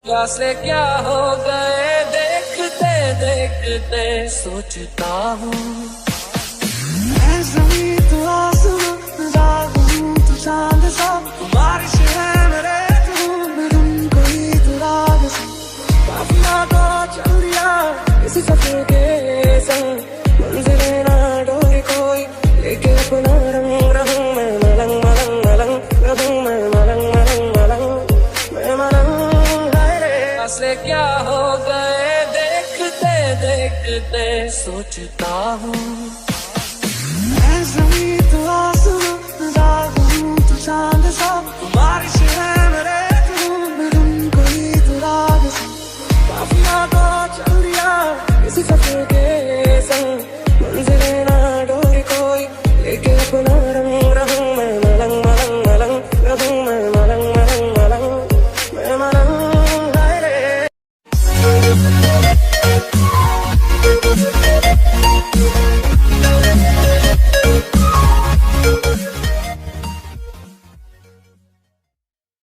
से क्या हो गए देखते देखते सोचता हूँ मैं ज़मीं तू आसमां राग हूँ तू चांद सा बारिश है मेरे तुम कोई तू राग सा काफिया को चल दिया किसी सफर के संग मंजिलें ना डोरी कोई लेके अपना रंग रहूं मैं मलंग मलंग मलंग रहूं मैं मलंग मलंग मलंग मैं मलंग से क्या हो गए देखते देखते सोचता हूँ मैं ज़मीं तू आसमां राग हूँ तू चांद सा बारिश है मेरे तुम कोई तू राग सा काफिया को चल दिया किसी सफर के संग मंजिलें ना डोरी कोई लेके अपना रंग रहूं मैं मलंग मलंग मलंग रहूं मैं मलंग मलंग मलंग मैं मलंग